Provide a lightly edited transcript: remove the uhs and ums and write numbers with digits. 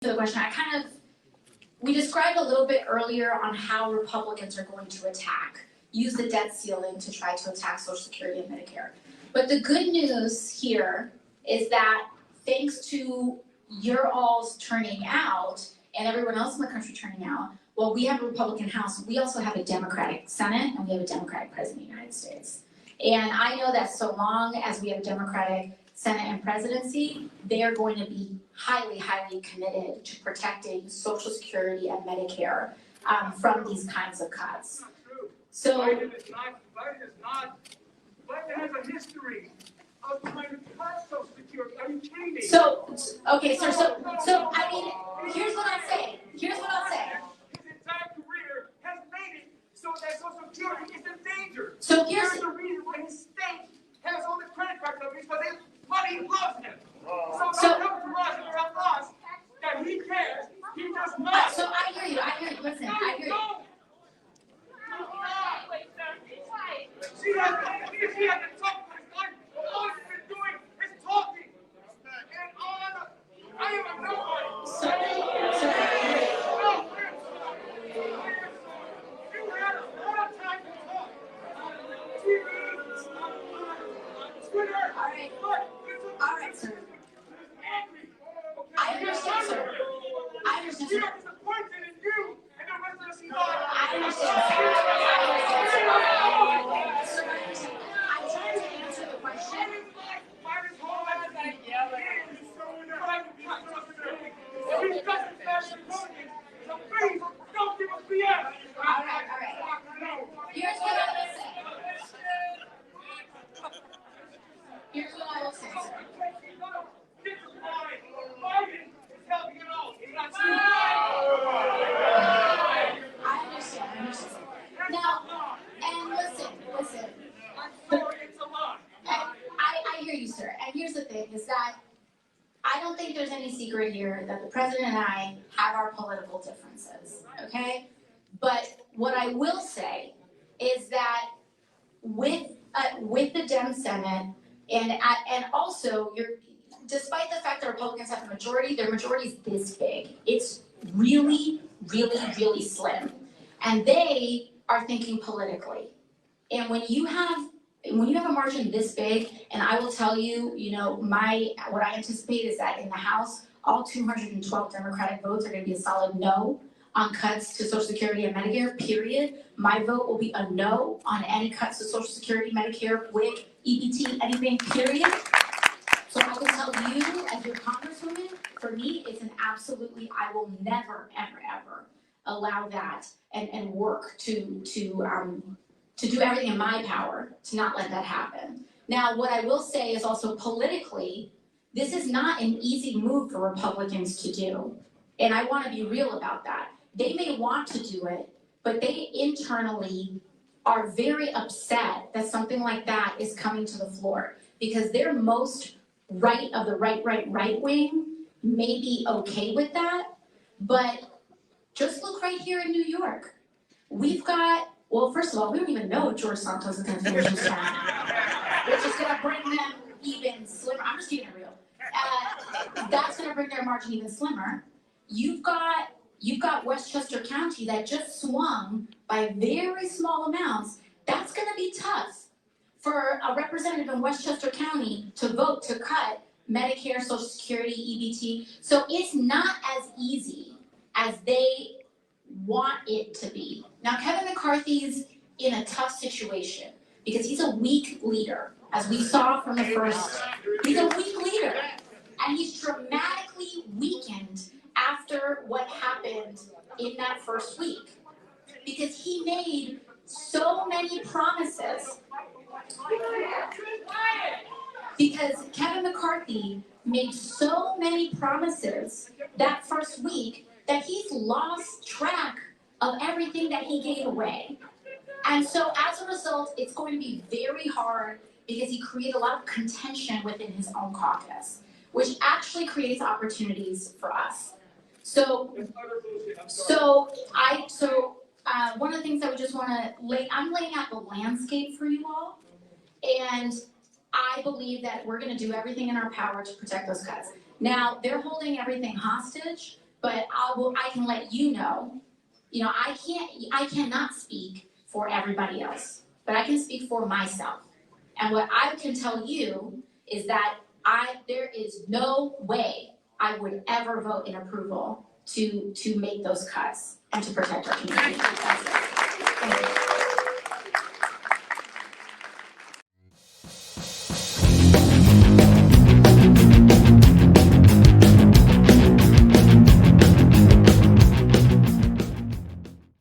the question, we described a little bit earlier on how Republicans are going to use the debt ceiling to try to attack Social Security and Medicare. But the good news here is that thanks to your all's turning out and everyone else in the country turning out, well, we have a Republican House, we also have a Democratic Senate, and we have a Democratic President of the United States. And I know that so long as we have a Democratic Senate and presidency, they are going to be highly, highly committed to protecting Social Security and Medicare from these kinds of cuts. So Biden has a history of trying to cut Social Security. Are you kidding me? Okay, sir. So I mean, here's what I'll say. His entire career has made it so that Social Security is endangered. So here's the reason why his state has all the credit card companies, because money loves him. So don't come to us and tell us that he cares. He does not. So I hear you. Listen, I hear you. She hasn't talked to his life. All he's been doing is talking. And I am a nobody. You had a lot of time to talk. TV, Twitter. All right, sir. I understand, sir. We are disappointed in you and the rest of the society. I understand, sir. I'm trying to answer the question. All right. Here's what I will say. Sir. I understand. Now, and listen. I hear you, sir. And here's the thing, is that I don't think there's any secret here that the president and I have our political differences, okay? But what I will say is that with the Dem Senate and also despite the fact that Republicans have a majority, their majority is this big. It's really, really, really slim. And they are thinking politically. And when you have a margin this big, and I will tell you, what I anticipate is that in the House, all 212 Democratic votes are going to be a solid no on cuts to Social Security and Medicare, period. My vote will be a no on any cuts to Social Security, Medicare, WIC, EBT, anything, period. So I will tell you, as your Congresswoman, for me, it's an absolutely, I will never, ever, ever allow that and work to do everything in my power to not let that happen. Now, what I will say is also politically, this is not an easy move for Republicans to do. And I want to be real about that. They may want to do it, but they internally are very upset that something like that is coming to the floor because their most right of the right wing may be okay with that. But just look right here in New York. We've got, well, first of all, we don't even know if George Santos is going to finish his term. Which is going to bring them even slimmer. I'm just keeping it real. That's going to bring their margin even slimmer. You've got Westchester County that just swung by very small amounts. That's going to be tough for a representative in Westchester County to vote to cut Medicare, Social Security, EBT. So it's not as easy as they want it to be. Now, Kevin McCarthy's in a tough situation because he's a weak leader, as we saw from the first. He's a weak leader, and he's dramatically weakened after what happened in that first week because he made so many promises. Because Kevin McCarthy made so many promises that first week that he's lost track of everything that he gave away. And so as a result, it's going to be very hard because he created a lot of contention within his own caucus, which actually creates opportunities for us. So one of the things that we just want to I'm laying out the landscape for you all, and I believe that we're going to do everything in our power to protect those cuts. Now, they're holding everything hostage, but I can let you know, I cannot speak for everybody else, but I can speak for myself. And what I can tell you is that there is no way I would ever vote in approval to make those cuts and to protect our community. That's it.